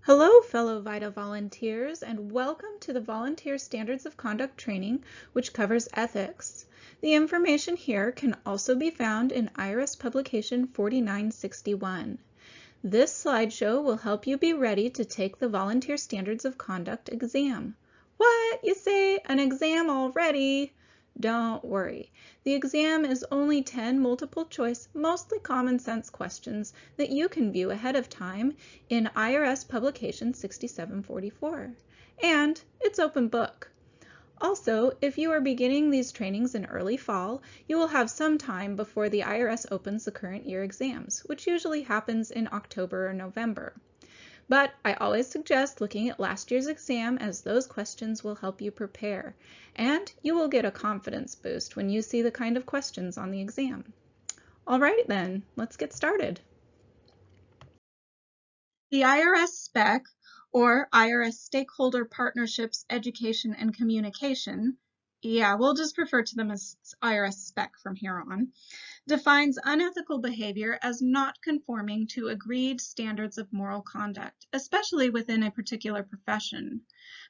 Hello, fellow VITA volunteers, and welcome to the Volunteer Standards of Conduct training, which covers ethics. The information here can also be found in IRS Publication 4961. This slideshow will help you be ready to take the Volunteer Standards of Conduct exam. What? You say? An exam already? Don't worry. The exam is only 10 multiple choice, mostly common sense questions that you can view ahead of time in IRS Publication 6744. And it's open book. Also, if you are beginning these trainings in early fall, you will have some time before the IRS opens the current year exams, which usually happens in October or November. But I always suggest looking at last year's exam, as those questions will help you prepare, and you will get a confidence boost when you see the kind of questions on the exam. All right then, let's get started. The IRS spec, or IRS Stakeholder Partnerships Education and Communication, we'll just refer to them as IRS spec from here on, defines unethical behavior as not conforming to agreed standards of moral conduct, especially within a particular profession.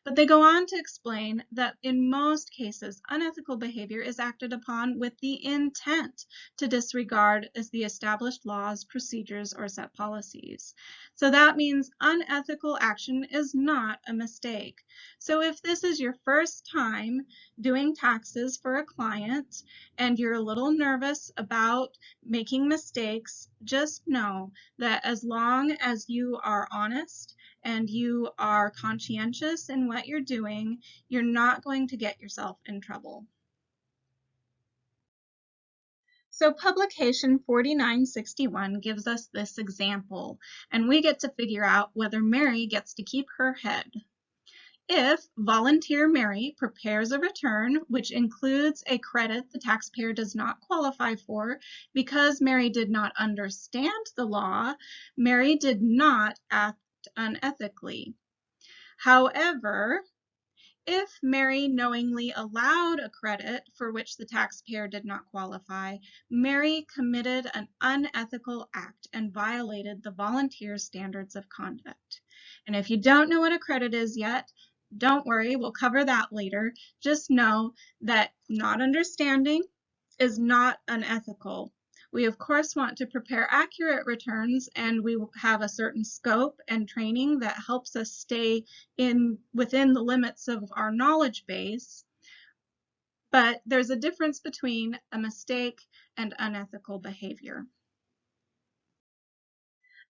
But they go on to explain that in most cases, unethical behavior is acted upon with the intent to disregard the established laws, procedures, or set policies. So that means unethical action is not a mistake. So if this is your first time doing taxes for a client and you're a little nervous about making mistakes, just know that as long as you are honest and you are conscientious in what you're doing, you're not going to get yourself in trouble. So publication 4961 gives us this example, and we get to figure out whether Mary gets to keep her head. If volunteer Mary prepares a return which includes a credit the taxpayer does not qualify for because Mary did not understand the law, Mary did not act unethically. However, if Mary knowingly allowed a credit for which the taxpayer did not qualify, Mary committed an unethical act and violated the volunteer standards of conduct. And if you don't know what a credit is yet, don't worry, we'll cover that later. Just know that not understanding is not unethical. We, of course, want to prepare accurate returns, and we have a certain scope and training that helps us stay within the limits of our knowledge base. But there's a difference between a mistake and unethical behavior.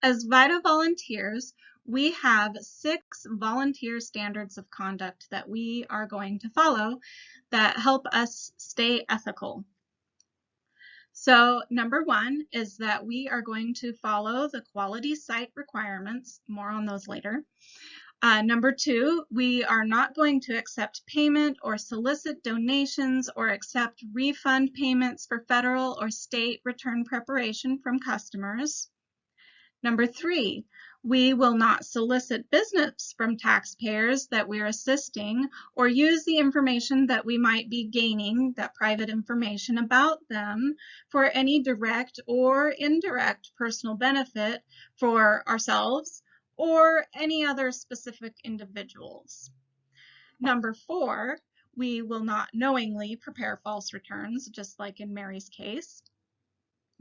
As VITA volunteers, we have 6 volunteer standards of conduct that we are going to follow that help us stay ethical. So number 1 is that we are going to follow the quality site requirements. More on those later. Number 2, we are not going to accept payment or solicit donations or accept refund payments for federal or state return preparation from customers. Number 3, we will not solicit business from taxpayers that we're assisting or use the information that we might be gaining, that private information about them, for any direct or indirect personal benefit for ourselves or any other specific individuals. Number 4, we will not knowingly prepare false returns, just like in Mary's case.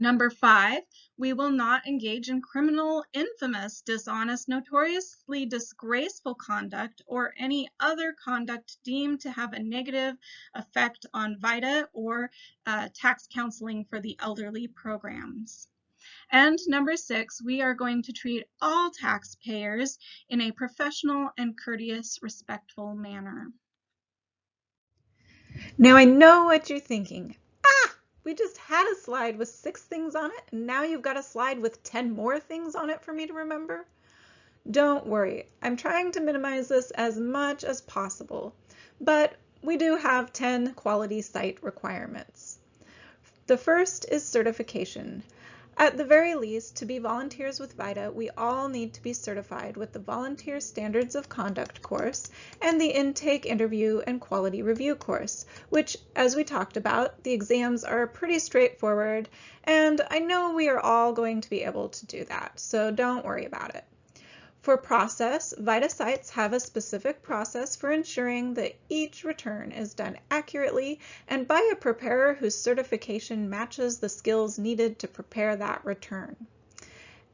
Number 5, we will not engage in criminal, infamous, dishonest, notoriously disgraceful conduct or any other conduct deemed to have a negative effect on VITA or tax counseling for the elderly programs. And number 6, we are going to treat all taxpayers in a professional and courteous, respectful manner. Now I know what you're thinking. We just had a slide with 6 things on it, and now you've got a slide with 10 more things on it for me to remember? Don't worry, I'm trying to minimize this as much as possible, but we do have 10 quality site requirements. The first is certification. At the very least, to be volunteers with VITA, we all need to be certified with the Volunteer Standards of Conduct course and the Intake, Interview, and Quality Review course, which, as we talked about, the exams are pretty straightforward, and I know we are all going to be able to do that, so don't worry about it. For process, VITA sites have a specific process for ensuring that each return is done accurately and by a preparer whose certification matches the skills needed to prepare that return.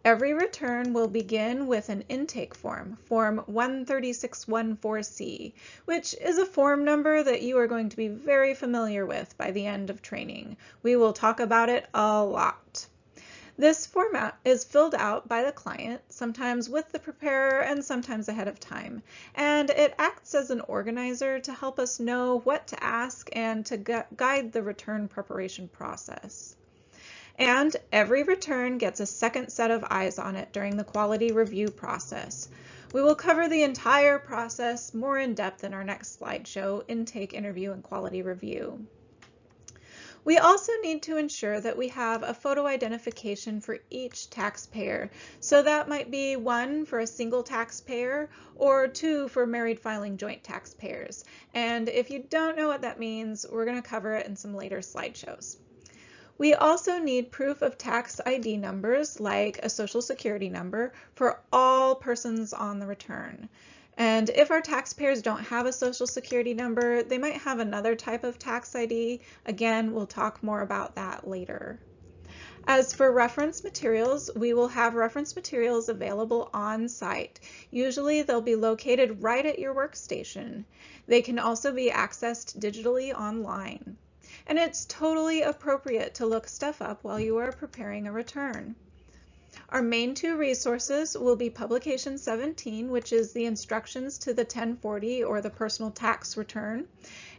Every return will begin with an intake form, Form 13614C, which is a form number that you are going to be very familiar with by the end of training. We will talk about it a lot. This format is filled out by the client, sometimes with the preparer and sometimes ahead of time, and it acts as an organizer to help us know what to ask and to guide the return preparation process. And every return gets a second set of eyes on it during the quality review process. We will cover the entire process more in depth in our next slideshow, Intake, Interview, and Quality Review. We also need to ensure that we have a photo identification for each taxpayer. So that might be 1 for a single taxpayer or 2 for married filing joint taxpayers. And if you don't know what that means, we're going to cover it in some later slideshows. We also need proof of tax ID numbers, like a Social Security number, for all persons on the return. And if our taxpayers don't have a Social Security number, they might have another type of tax ID. Again, we'll talk more about that later. As for reference materials, we will have reference materials available on site. Usually they'll be located right at your workstation. They can also be accessed digitally online. And it's totally appropriate to look stuff up while you are preparing a return. Our main 2 resources will be Publication 17, which is the instructions to the 1040 or the personal tax return,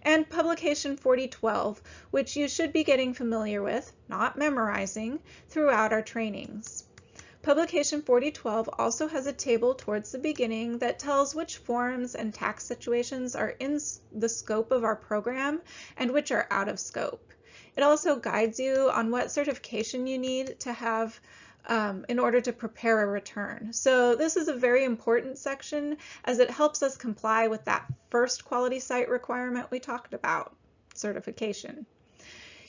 and Publication 4012, which you should be getting familiar with, not memorizing, throughout our trainings. Publication 4012 also has a table towards the beginning that tells which forms and tax situations are in the scope of our program and which are out of scope. It also guides you on what certification you need to have in order to prepare a return. So this is a very important section as it helps us comply with that first quality site requirement we talked about, certification.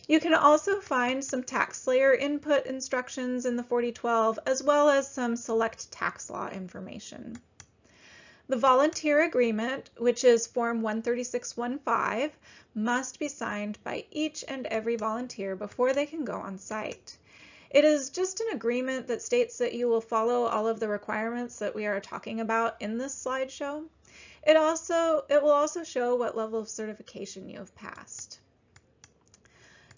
You can also find some TaxSlayer input instructions in the 4012 as well as some select tax law information. The volunteer agreement, which is Form 13615, must be signed by each and every volunteer before they can go on site. It is just an agreement that states that you will follow all of the requirements that we are talking about in this slideshow. It will also show what level of certification you have passed.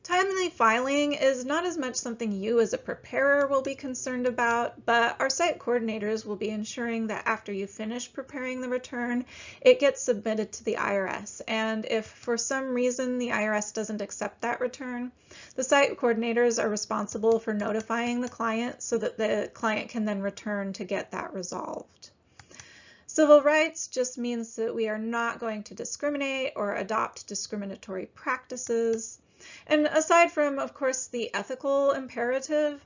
Timely filing is not as much something you as a preparer will be concerned about, but our site coordinators will be ensuring that after you finish preparing the return, it gets submitted to the IRS. And if for some reason the IRS doesn't accept that return, the site coordinators are responsible for notifying the client so that the client can then return to get that resolved. Civil rights just means that we are not going to discriminate or adopt discriminatory practices. And aside from, of course, the ethical imperative,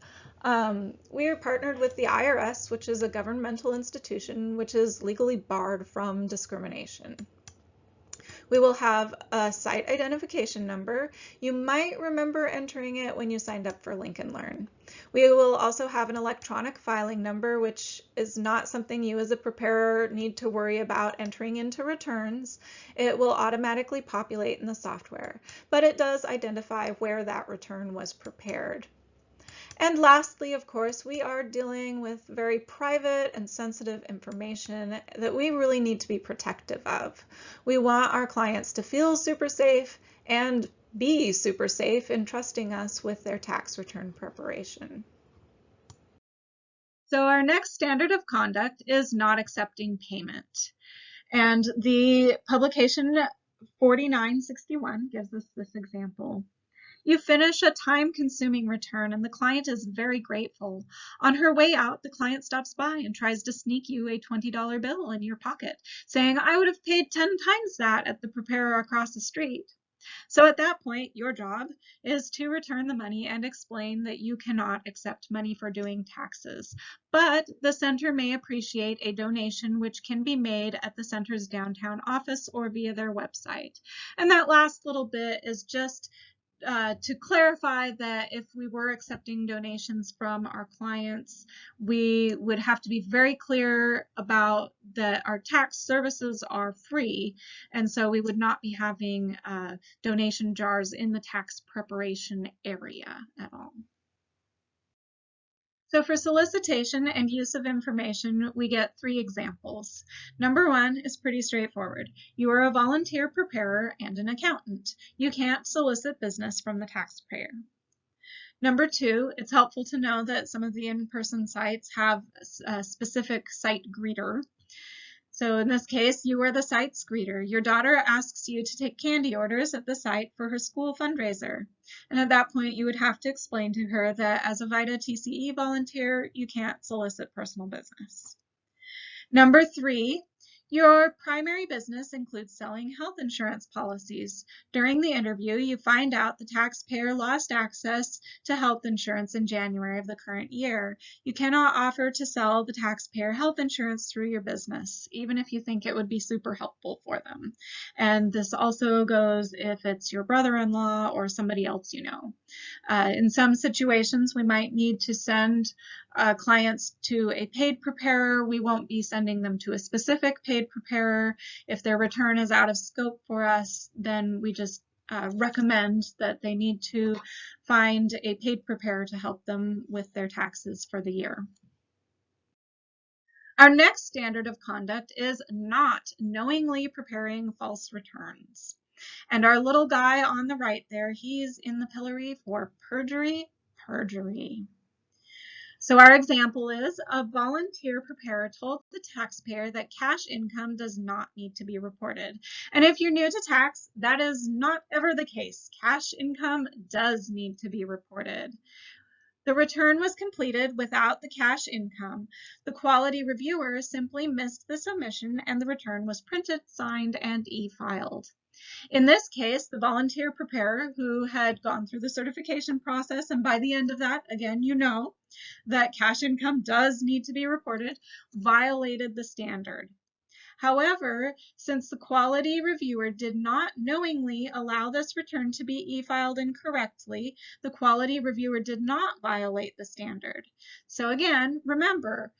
we are partnered with the IRS, which is a governmental institution which is legally barred from discrimination. We will have a site identification number. You might remember entering it when you signed up for Link and Learn. We will also have an electronic filing number, which is not something you as a preparer need to worry about entering into returns. It will automatically populate in the software, but it does identify where that return was prepared. And lastly, of course, we are dealing with very private and sensitive information that we really need to be protective of. We want our clients to feel super safe and be super safe in trusting us with their tax return preparation. So our next standard of conduct is not accepting payment. And the publication 4961 gives us this example. You finish a time-consuming return and the client is very grateful. On her way out, the client stops by and tries to sneak you a $20 bill in your pocket, saying, "I would have paid 10 times that at the preparer across the street." So at that point, your job is to return the money and explain that you cannot accept money for doing taxes. But the center may appreciate a donation which can be made at the center's downtown office or via their website. And that last little bit is just to clarify that if we were accepting donations from our clients, we would have to be very clear about that our tax services are free, and so we would not be having donation jars in the tax preparation area at all. So for solicitation and use of information, we get 3 examples. Number 1 is pretty straightforward. You are a volunteer preparer and an accountant. You can't solicit business from the taxpayer. Number 2, it's helpful to know that some of the in-person sites have a specific site greeter. So in this case, you are the site's greeter. Your daughter asks you to take candy orders at the site for her school fundraiser. And at that point, you would have to explain to her that as a VITA TCE volunteer, you can't solicit personal business. Number 3, your primary business includes selling health insurance policies. During the interview, you find out the taxpayer lost access to health insurance in January of the current year. You cannot offer to sell the taxpayer health insurance through your business, even if you think it would be super helpful for them. And this also goes if it's your brother-in-law or somebody else you know. In some situations, we might need to send clients to a paid preparer. We won't be sending them to a specific paid preparer. If their return is out of scope for us, then we just recommend that they need to find a paid preparer to help them with their taxes for the year. Our next standard of conduct is not knowingly preparing false returns. And our little guy on the right there, he's in the pillory for perjury. So our example is a volunteer preparer told the taxpayer that cash income does not need to be reported. And if you're new to tax, that is not ever the case. Cash income does need to be reported. The return was completed without the cash income. The quality reviewer simply missed this omission and the return was printed, signed, and e-filed. In this case, the volunteer preparer who had gone through the certification process, and by the end of that, again, you know that cash income does need to be reported, violated the standard. However, since the quality reviewer did not knowingly allow this return to be e-filed incorrectly, the quality reviewer did not violate the standard. So again, remember,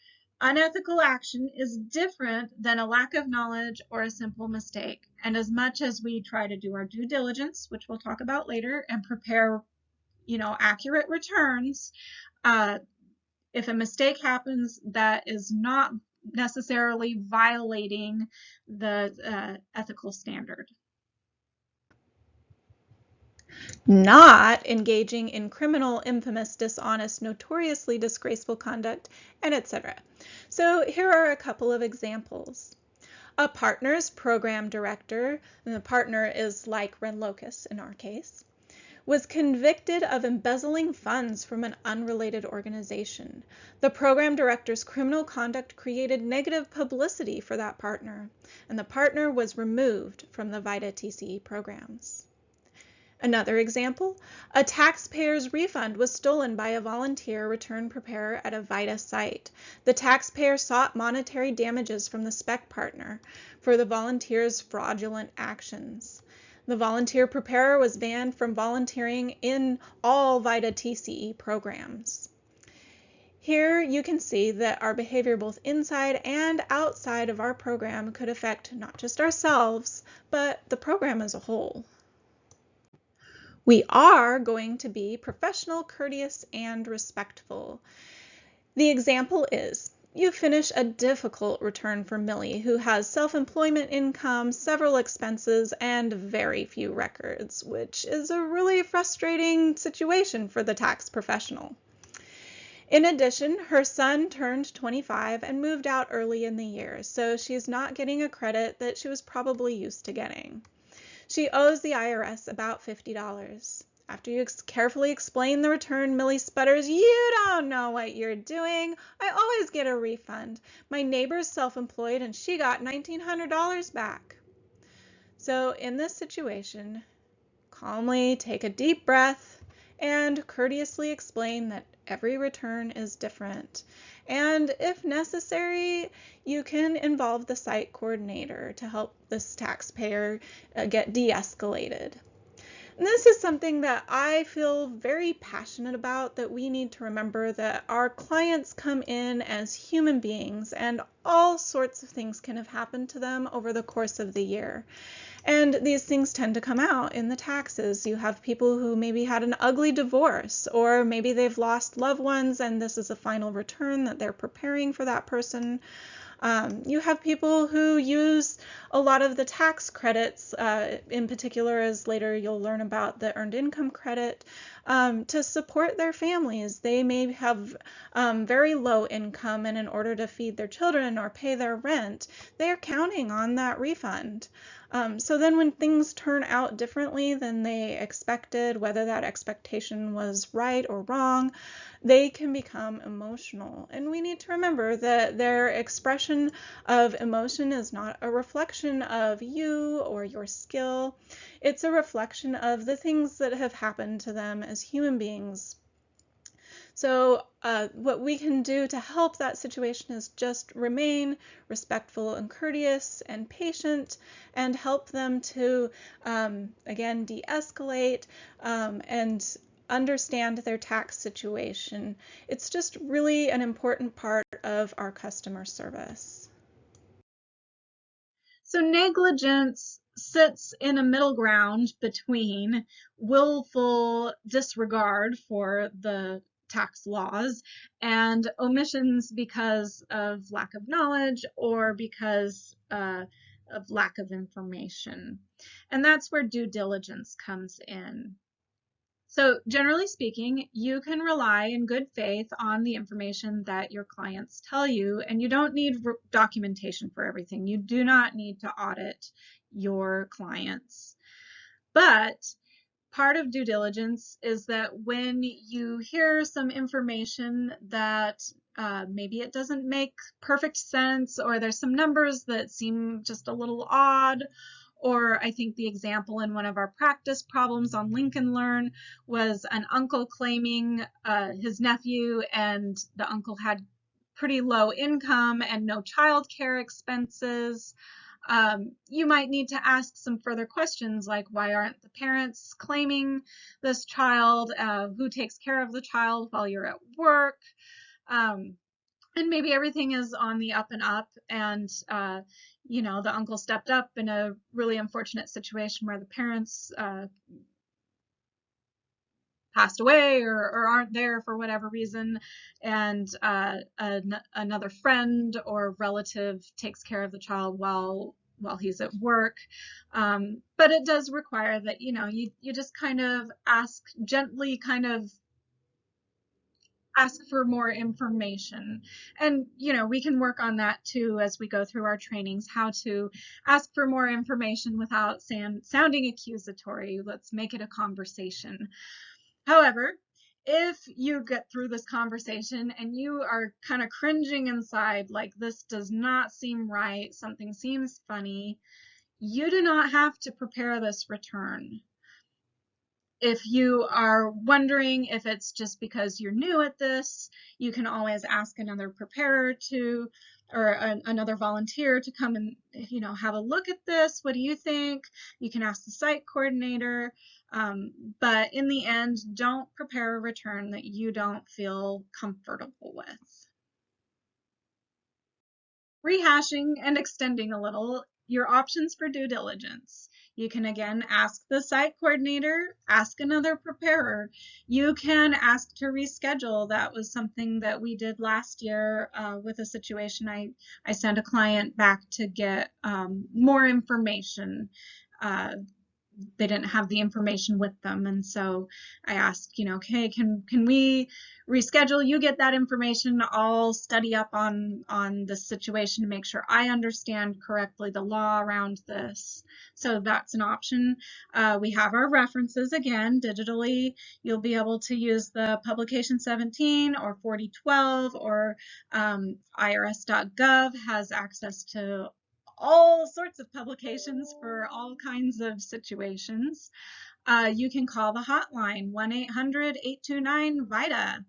unethical action is different than a lack of knowledge or a simple mistake. And as much as we try to do our due diligence, which we'll talk about later, and prepare, accurate returns, if a mistake happens, that is not necessarily violating the ethical standard. Not engaging in criminal, infamous, dishonest, notoriously disgraceful conduct, and etc. So here are a couple of examples. A partner's program director, and the partner is like Ren Locus in our case, was convicted of embezzling funds from an unrelated organization. The program director's criminal conduct created negative publicity for that partner, and the partner was removed from the VITA TCE programs. Another example, a taxpayer's refund was stolen by a volunteer return preparer at a VITA site. The taxpayer sought monetary damages from the spec partner for the volunteer's fraudulent actions. The volunteer preparer was banned from volunteering in all VITA TCE programs. Here you can see that our behavior both inside and outside of our program could affect not just ourselves, but the program as a whole. We are going to be professional, courteous, and respectful. The example is, you finish a difficult return for Millie, who has self-employment income, several expenses, and very few records, which is a really frustrating situation for the tax professional. In addition, her son turned 25 and moved out early in the year, so she's not getting a credit that she was probably used to getting. She owes the IRS about $50. After you carefully explain the return, Millie sputters, "You don't know what you're doing. I always get a refund. My neighbor's self-employed and she got $1,900 back." So in this situation, calmly take a deep breath and courteously explain that every return is different. And if necessary, you can involve the site coordinator to help this taxpayer get de-escalated. And this is something that I feel very passionate about, that we need to remember that our clients come in as human beings and all sorts of things can have happened to them over the course of the year. And these things tend to come out in the taxes. You have people who maybe had an ugly divorce, or maybe they've lost loved ones and this is a final return that they're preparing for that person. You have people who use a lot of the tax credits, in particular, as later you'll learn about the earned income credit, to support their families. They may have very low income, and in order to feed their children or pay their rent, they are counting on that refund. So then when things turn out differently than they expected, whether that expectation was right or wrong, they can become emotional. And we need to remember that their expression of emotion is not a reflection of you or your skill. It's a reflection of the things that have happened to them as human beings. So what we can do to help that situation is just remain respectful and courteous and patient, and help them to, again, de-escalate and understand their tax situation. It's just really an important part of our customer service. So negligence sits in a middle ground between willful disregard for the tax laws and omissions because of lack of knowledge or because of lack of information. And that's where due diligence comes in. So generally speaking, you can rely in good faith on the information that your clients tell you, and you don't need documentation for everything. You do not need to audit your clients. But part of due diligence is that when you hear some information that maybe it doesn't make perfect sense, or there's some numbers that seem just a little odd, or I think the example in one of our practice problems on Lincoln Learn was an uncle claiming his nephew, and the uncle had pretty low income and no child care expenses. You might need to ask some further questions like, why aren't the parents claiming this child? Who takes care of the child while you're at work? And maybe everything is on the up and up, and the uncle stepped up in a really unfortunate situation where the parents passed away or aren't there for whatever reason, and another friend or relative takes care of the child while he's at work. But it does require that you just kind of gently ask for more information. And we can work on that too as we go through our trainings, how to ask for more information without sounding accusatory. Let's make it a conversation. However, if you get through this conversation and you are kind of cringing inside, like this does not seem right, something seems funny, you do not have to prepare this return. If you are wondering if it's just because you're new at this, you can always ask another preparer to, or another volunteer to come and have a look at this. What do you think? You can ask the site coordinator. But in the end, don't prepare a return that you don't feel comfortable with. Rehashing and extending a little your options for due diligence. You can again ask the site coordinator, ask another preparer. You can ask to reschedule. That was something that we did last year with a situation. I sent a client back to get more information. They didn't have the information with them, and so I asked, okay, can we reschedule? You get that information. I'll study up on the situation to make sure I understand correctly the law around this. So that's an option. We have our references again digitally. You'll be able to use the publication 17 or 4012, or irs.gov has access to all sorts of publications for all kinds of situations. You can call the hotline 1-800-829-VITA,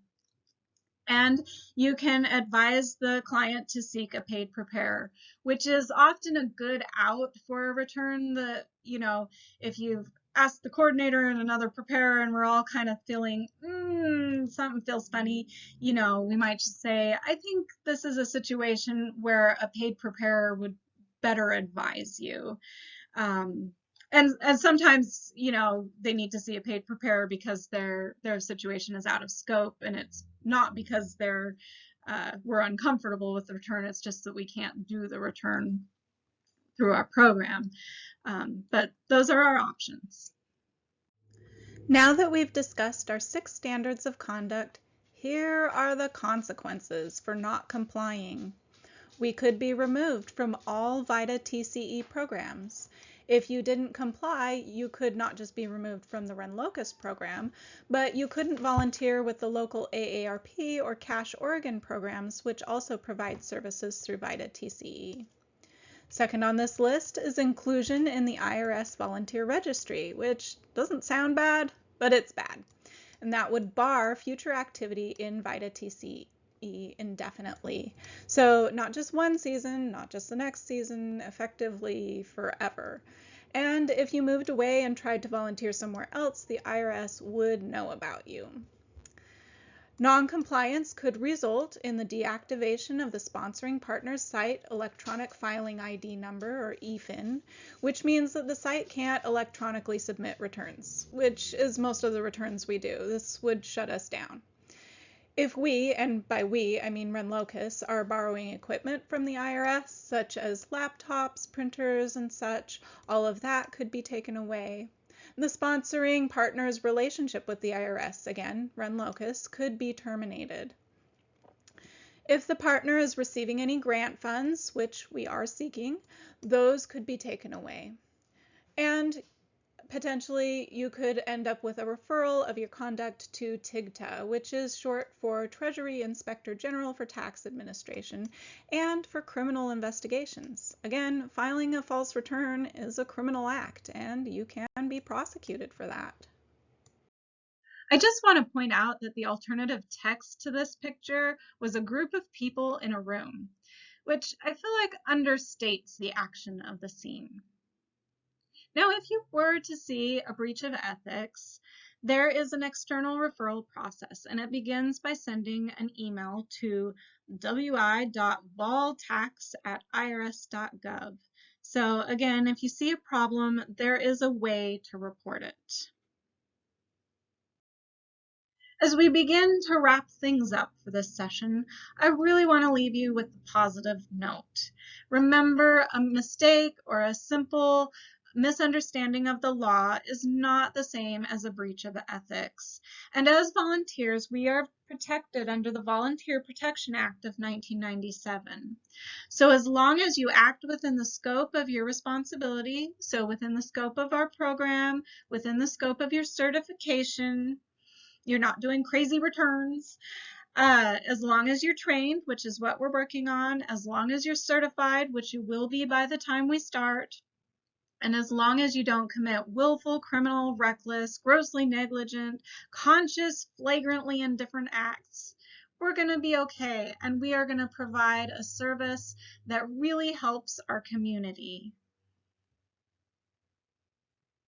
and you can advise the client to seek a paid preparer, which is often a good out for a return. If you've ask the coordinator and another preparer and we're all kind of feeling something feels funny, we might just say, I think this is a situation where a paid preparer would better advise you. And sometimes, they need to see a paid preparer because their situation is out of scope, and it's not because we're uncomfortable with the return. It's just that we can't do the return through our program. But those are our options. Now that we've discussed our 6 standards of conduct, here are the consequences for not complying. We could be removed from all VITA TCE programs. If you didn't comply, you could not just be removed from the Run Locust program, but you couldn't volunteer with the local AARP or Cache Oregon programs, which also provide services through VITA TCE. Second on this list is inclusion in the IRS volunteer registry, which doesn't sound bad, but it's bad. And that would bar future activity in VITA TCE indefinitely. So not just one season, not just the next season, effectively forever. And if you moved away and tried to volunteer somewhere else, the IRS would know about you. Non-compliance could result in the deactivation of the sponsoring partner's site electronic filing ID number, or EFIN, which means that the site can't electronically submit returns, which is most of the returns we do. This would shut us down. If we, and by we I mean Run Locust, are borrowing equipment from the IRS, such as laptops, printers, and such, all of that could be taken away. The sponsoring partner's relationship with the IRS, again, Run Locust, could be terminated. If the partner is receiving any grant funds, which we are seeking, those could be taken away. And potentially, you could end up with a referral of your conduct to TIGTA, which is short for Treasury Inspector General for Tax Administration, and for criminal investigations. Again, filing a false return is a criminal act, and you can be prosecuted for that. I just want to point out that the alternative text to this picture was a group of people in a room, which I feel like understates the action of the scene. Now, if you were to see a breach of ethics, there is an external referral process, and it begins by sending an email to wi.voltax@irs.gov. So again, if you see a problem, there is a way to report it. As we begin to wrap things up for this session, I really want to leave you with a positive note. Remember, a mistake or a simple misunderstanding of the law is not the same as a breach of ethics. And as volunteers, we are protected under the Volunteer Protection Act of 1997. So as long as you act within the scope of your responsibility, so within the scope of our program, within the scope of your certification, you're not doing crazy returns. As long as you're trained, which is what we're working on, as long as you're certified, which you will be by the time we start, and as long as you don't commit willful, criminal, reckless, grossly negligent, conscious, flagrantly indifferent acts, we're going to be okay, and we are going to provide a service that really helps our community.